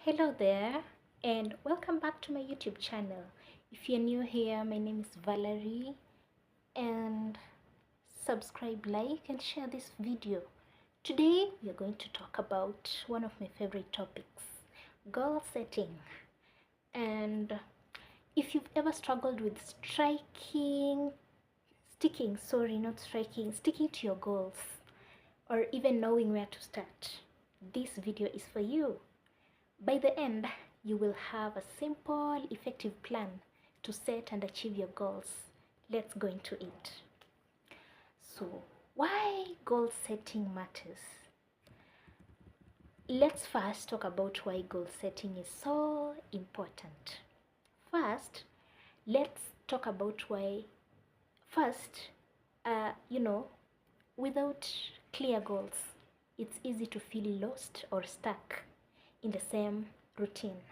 Hello there, and welcome back to my YouTube channel. If you're new here, my name is Valerie, and subscribe, like, and share this video. Today we are going to talk about one of my favorite topics, goal setting. And if you've ever struggled with sticking to your goals, or even knowing where to start, this video is for you. By the end, you will have a simple, effective plan to set and achieve your goals. Let's go into it. So, why goal setting matters? Let's first talk about why goal setting is so important. First, let's talk about why. First, without clear goals, it's easy to feel lost or stuck in the same routine.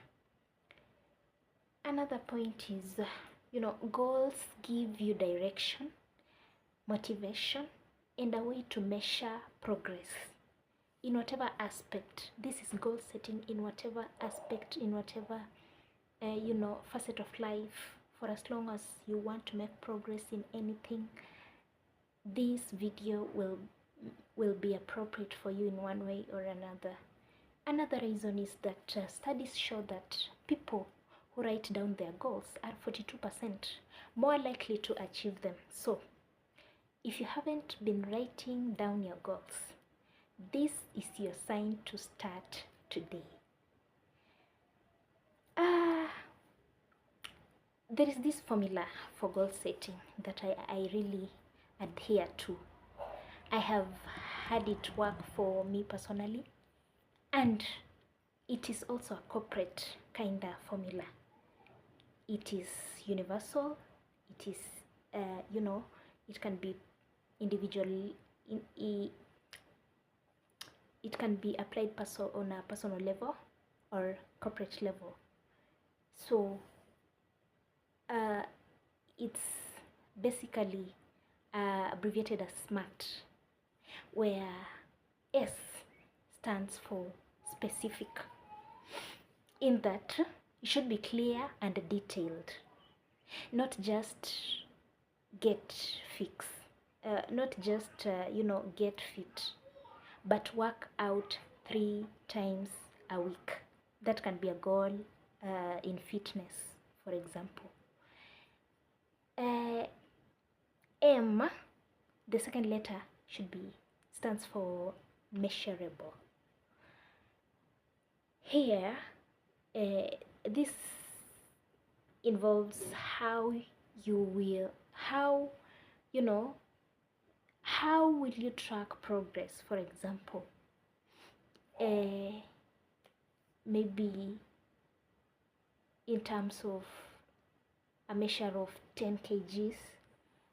Another point is, goals give you direction, motivation, and a way to measure progress in whatever aspect. This is goal setting in whatever aspect, in whatever facet of life. For as long as you want to make progress in anything, this video will be appropriate for you in one way or another. Another reason is that studies show that people who write down their goals are 42% more likely to achieve them. So, if you haven't been writing down your goals, this is your sign to start today. There is this formula for goal setting that I really adhere to. I have had it work for me personally, and it is also a corporate kind of formula. It is universal. It is, it can be individually. It can be applied on a personal level or corporate level. So, it's basically abbreviated as SMART, where S stands for specific, in that it should be clear and detailed, not just get fit, but work out 3 times a week. That can be a goal in fitness, for example. M, the second letter stands for measurable. Here, this involves how will you track progress. For example, maybe in terms of a measure of 10 kgs,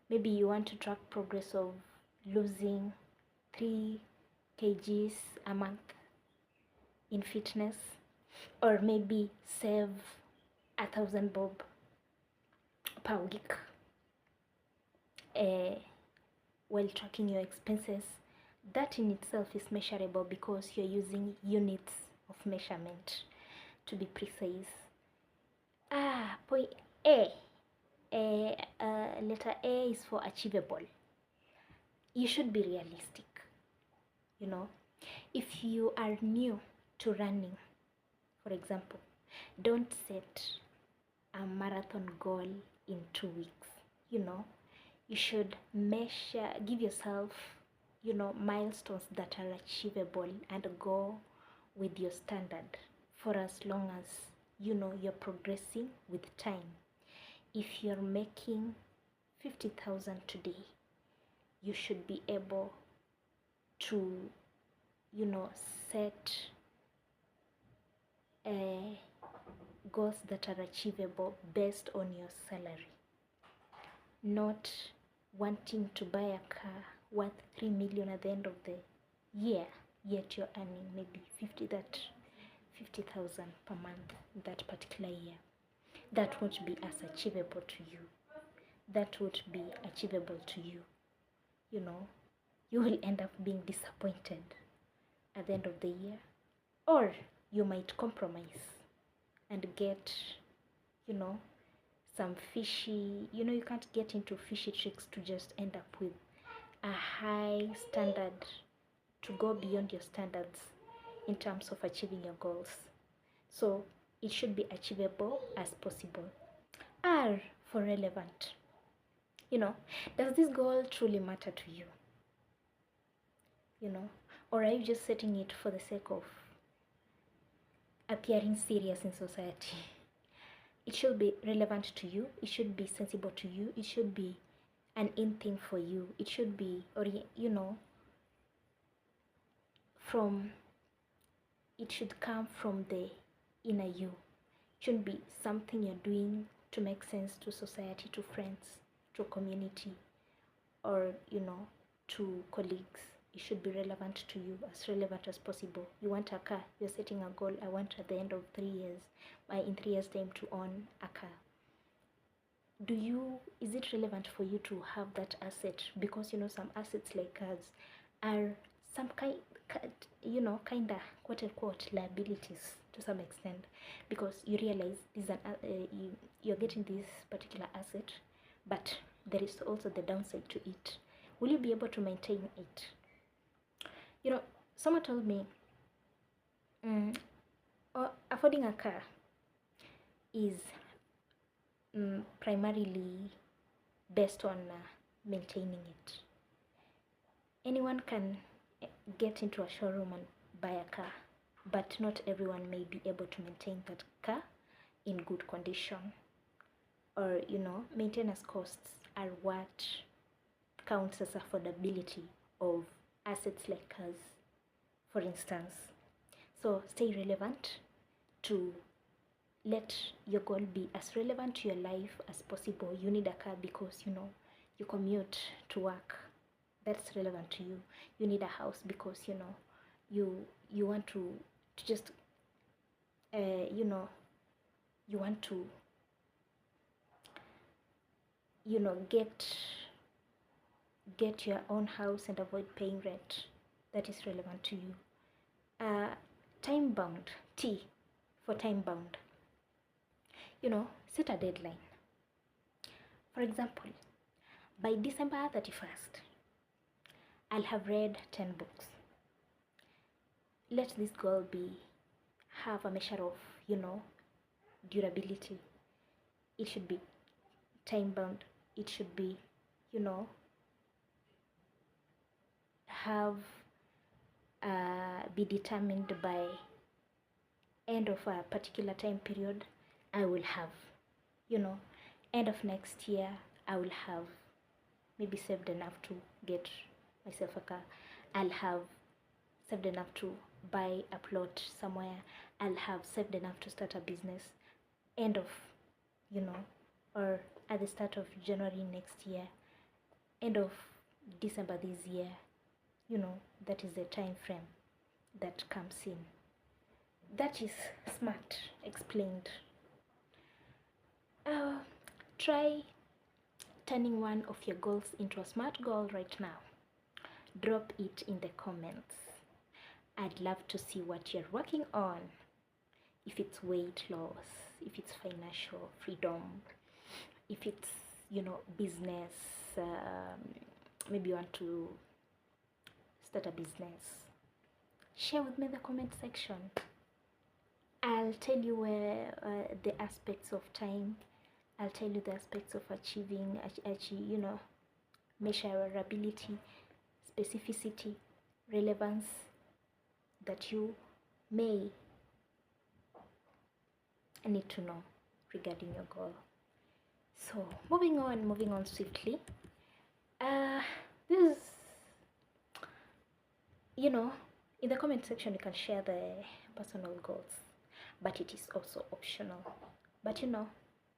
maybe you want to track progress of losing 3 kgs a month in fitness, or maybe save 1,000 bob per week while tracking your expenses. That in itself is measurable because you're using units of measurement, to be precise. Point A. Letter A is for achievable. You should be realistic. If you are new to running, for example, don't set a marathon goal in 2 weeks. You should give yourself milestones that are achievable, and go with your standard for as long as you're progressing with time. If you're making 50,000 today, you should be able to set goals that are achievable based on your salary, not wanting to buy a car worth 3 million at the end of the year, yet you're earning maybe 50,000 per month that particular year. That won't be as achievable to you. That won't be achievable to you. You will end up being disappointed at the end of the year, or you might compromise and get, you know, some fishy, you can't get into fishy tricks to just end up with a high standard, to go beyond your standards in terms of achieving your goals. So it should be achievable as possible. R for relevant. Does this goal truly matter to you? Or are you just setting it for the sake of appearing serious in society? It should be relevant to you. It should be sensible to you. It should be an in thing for you. It should be, it should come from the inner you. It shouldn't be something you're doing to make sense to society, to friends, to community, or, to colleagues. It should be relevant to you, as relevant as possible. You want a car, you're setting a goal. I want at the end of 3 years, in 3 years time, to own a car. Is it relevant for you to have that asset? Because some assets like cars are some kind of quote unquote liabilities to some extent, because you realize you're getting this particular asset, but there is also the downside to it. Will you be able to maintain it? Someone told me affording a car is primarily based on maintaining it. Anyone can get into a showroom and buy a car, but not everyone may be able to maintain that car in good condition. Or maintenance costs are what counts as affordability of assets like cars, for instance. So stay relevant to let your goal be as relevant to your life as possible. You need a car because you commute to work. That's relevant to you. You need a house because you want to just you want to get your own house and avoid paying rent. That is relevant to you. Time bound. T for time bound. Set a deadline. For example, by December 31st, I'll have read 10 books. Let this goal have a measure of, durability. It should be time bound. It should be, be determined by end of a particular time period. I will have, end of next year, I will have maybe saved enough to get myself a car. I'll have saved enough to buy a plot somewhere. I'll have saved enough to start a business. End of, or at the start of January next year, end of December this year, that is the time frame that comes in. That is SMART explained. Try turning one of your goals into a SMART goal right now. Drop it in the comments. I'd love to see what you're working on. If it's weight loss, if it's financial freedom, if it's business, maybe you want to start a business, share with me in the comment section. I'll tell you where the aspects of time, I'll tell you the aspects of achieving, measurability, specificity, relevance that you may need to know regarding your goal. So moving on swiftly. This is, in the comment section you can share the personal goals, but it is also optional. But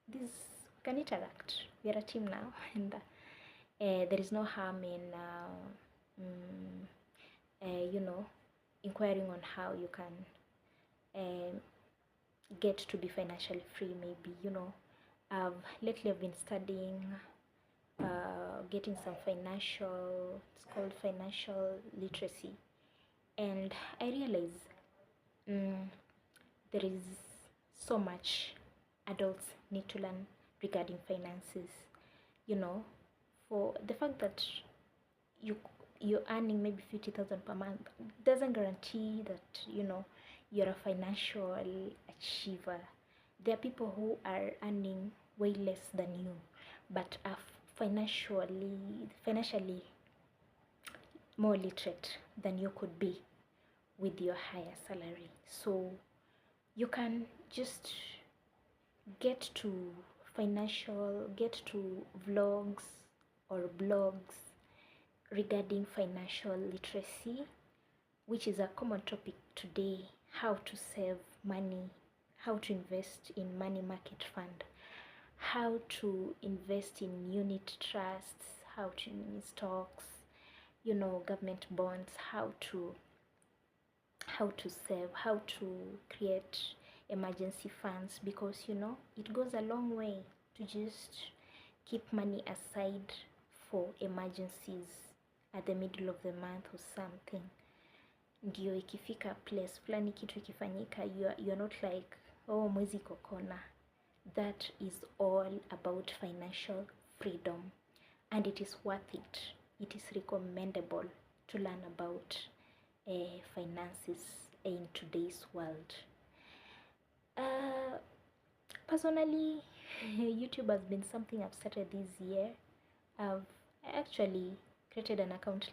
this we can interact. We are a team now, and there is no harm in inquiring on how you can get to be financially free. Maybe lately I've been studying getting some it's called financial literacy, and I realize there is so much adults need to learn regarding finances. You know, for the fact that you you're earning maybe 50,000 per month doesn't guarantee that you're a financial achiever. There are people who are earning way less than you, but are financially more literate than you could be with your higher salary. So you can just get to get to vlogs or blogs regarding financial literacy, which is a common topic today: how to save money, how to invest in money market fund, how to invest in unit trusts, how to in stocks, government bonds, how to save, how to create emergency funds, because it goes a long way to just keep money aside for emergencies at the middle of the month or something. Ndio ikifika place fulani kitu ikifanyika, you're not like, oh, mwezi kokona. That is all about financial freedom, and it is worth it. It is recommendable to learn about finances in today's world. Personally, YouTube has been something I've started this year. I actually created an account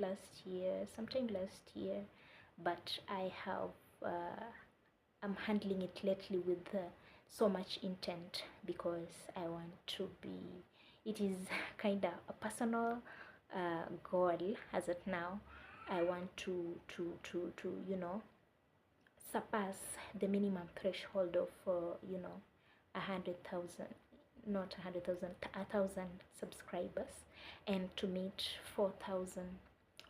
sometime last year, but I'm handling it lately with so much intent, because I want to be, it is kind of a personal goal as of now. I want to surpass the minimum threshold of 100,000, not 100,000, 1,000 subscribers, and to meet 4,000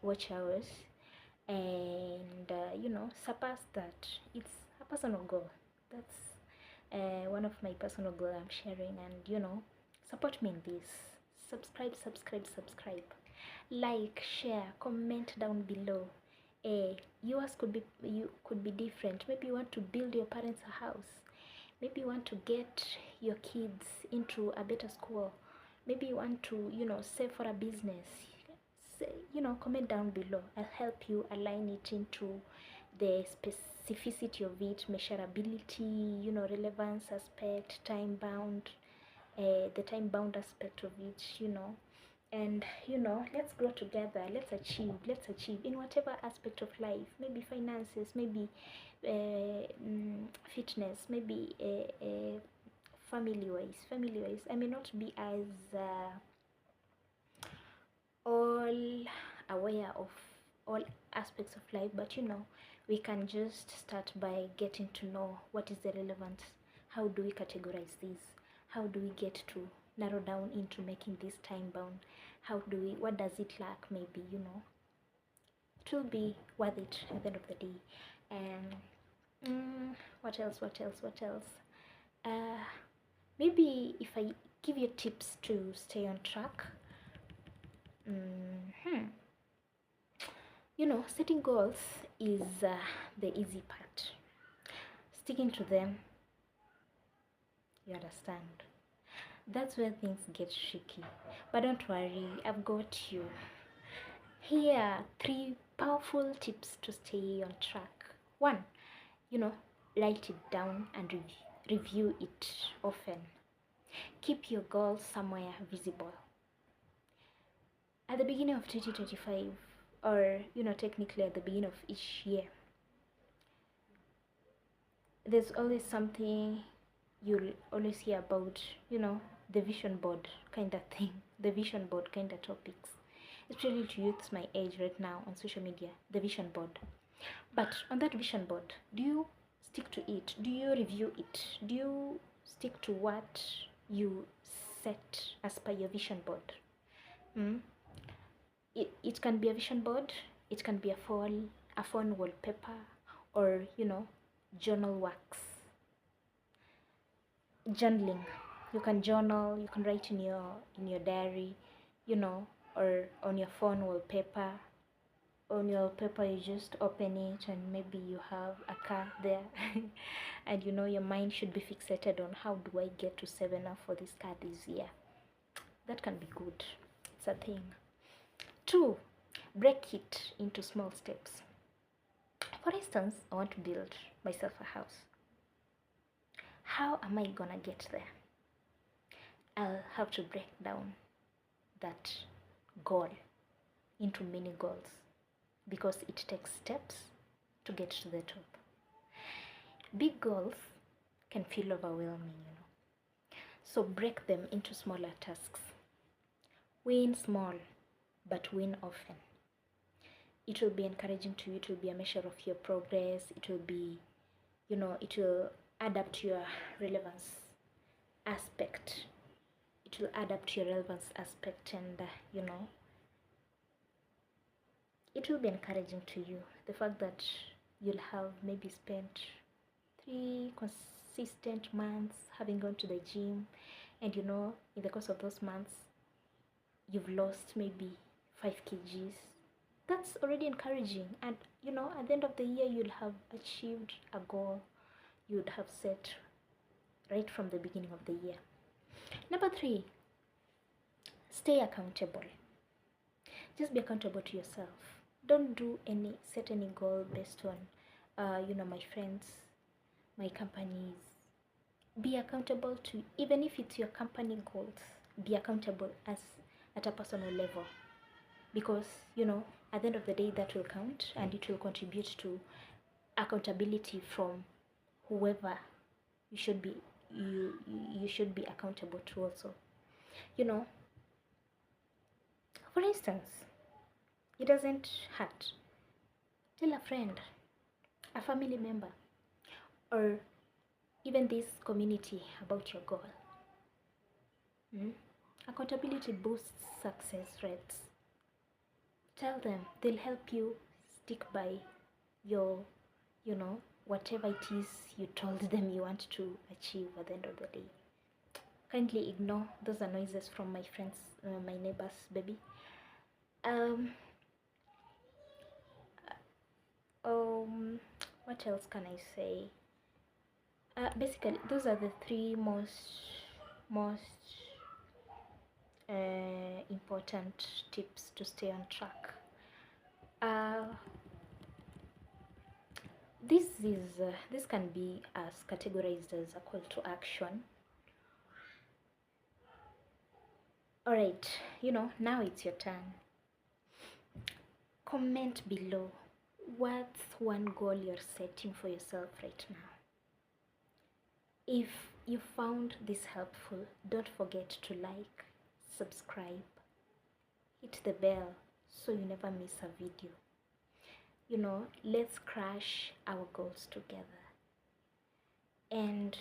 watch hours, and surpass that. It's a personal goal. That's one of my personal goals I'm sharing, and support me in this. Subscribe, like, share, comment down below. Yours could be different. Maybe you want to build your parents a house. Maybe you want to get your kids into a better school. Maybe you want to save for a business. Comment down below. I'll help you align it into the specificity of it, measurability, relevance aspect, time bound, the time bound aspect of it, and let's grow together. Let's achieve in whatever aspect of life. Maybe finances, maybe fitness, maybe family wise. I may not be as all aware of all aspects of life, but we can just start by getting to know what is the relevance. How do we categorize this? How do we get to narrow down into making this time bound? What does it lack? Maybe it will be worth it at the end of the day. And what else? Maybe if I give you tips to stay on track. Setting goals is the easy part. Sticking to them, you understand, that's where things get tricky. But don't worry, I've got you. Here are 3 powerful tips to stay on track. 1, write it down and review it often. Keep your goals somewhere visible. At the beginning of 2025, or technically at the beginning of each year, there's always something you'll always hear about, the vision board kind of thing, the vision board kind of topics, especially to youths my age right now on social media, the vision board. But on that vision board, do you stick to it? Do you review it? Do you stick to what you set as per your vision board? It can be a vision board, it can be a phone wallpaper, or journal wax. Journaling, you can journal, you can write in your diary, or on your phone wallpaper, on your paper, you just open it and maybe you have a car there and you know your mind should be fixated on how do I get to save enough for this car this year. That can be good. It's a thing. 2, break it into small steps. For instance, I want to build myself a house. How am I gonna get there? I'll have to break down that goal into mini goals because it takes steps to get to the top. Big goals can feel overwhelming, you know. So break them into smaller tasks. Win small, but win often. It will be encouraging to you. It will be a measure of your progress. It will be, you know, it will add up to your relevance aspect. It will add up to your relevance aspect, and you know, it will be encouraging to you. The fact that you'll have maybe spent 3 consistent months having gone to the gym, and you know, in the course of those months, you've lost maybe 5 kgs. That's already encouraging, and you know, at the end of the year, you'll have achieved a goal you'd have set right from the beginning of the year. Number 3, stay accountable. Just be accountable to yourself. Don't set any goal based on, you know, my friends, my companies. Be accountable to, even if it's your company goals, be accountable as at a personal level, because you know, at the end of the day, that will count and it will contribute to accountability from whoever you should be you should be accountable to also. You know, for instance, it doesn't hurt. Tell a friend, a family member, or even this community about your goal. Accountability boosts success rates. Tell them, they'll help you stick by your, you know, whatever it is you told them you want to achieve at the end of the day. Kindly ignore those are noises from my friends, my neighbor's baby. What else can I say? Basically, those are the 3 most important tips to stay on track. This can be as categorized as a call to action. All right, you know, now it's your turn. Comment below, what's one goal you're setting for yourself right now? If you found this helpful, don't forget to like, subscribe, hit the bell so you never miss a video. You know, let's crush our goals together and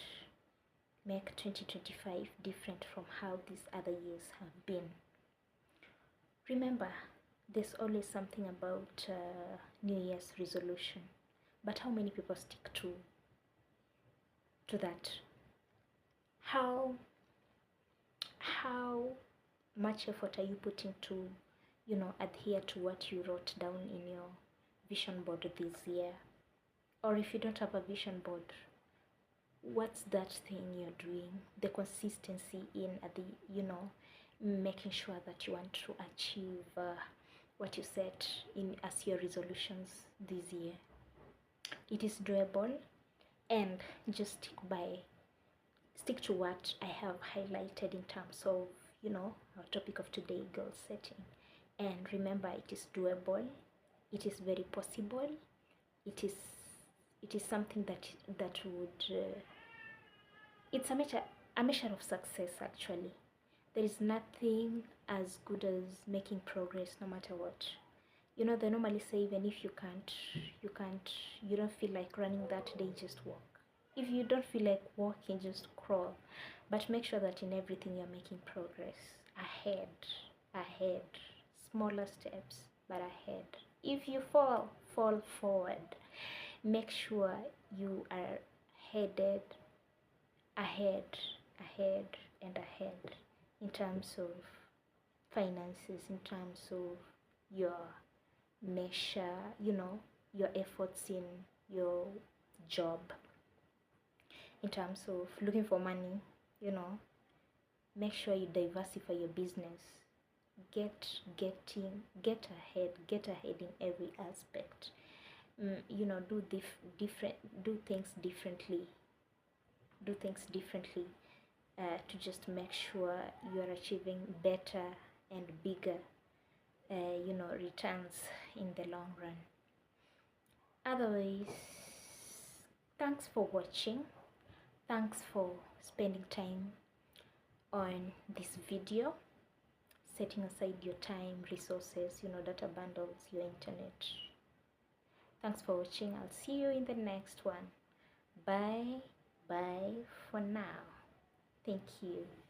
make 2025 different from how these other years have been. Remember, there's always something about New Year's resolution, but how many people stick to that? How much effort are you putting to, you know, adhere to what you wrote down in your vision board this year? Or if you don't have a vision board, what's that thing you're doing? The consistency in the, you know, making sure that you want to achieve what you set in as your resolutions this year. It is doable, and just stick to what I have highlighted in terms of, you know, our topic of today, goal setting. And remember, it is doable, it is very possible, it is something that would it's a measure of success. Actually, there is nothing as good as making progress no matter what. You know, they normally say even if you don't feel like running that day, just walk. If you don't feel like walking, just crawl. But make sure that in everything you're making progress. Ahead. Smaller steps, but ahead. If you fall forward. Make sure you are headed ahead and ahead in terms of finances, in terms of your measure, your efforts in your job, in terms of looking for money, make sure you diversify your business. Get ahead in every aspect. Do things differently. To just make sure you are achieving better and bigger returns in the long run. Otherwise, thanks for watching. Thanks for spending time on this video, setting aside your time, resources, data bundles, your internet. Thanks for watching. I'll see you in the next one. Bye for now. Thank you.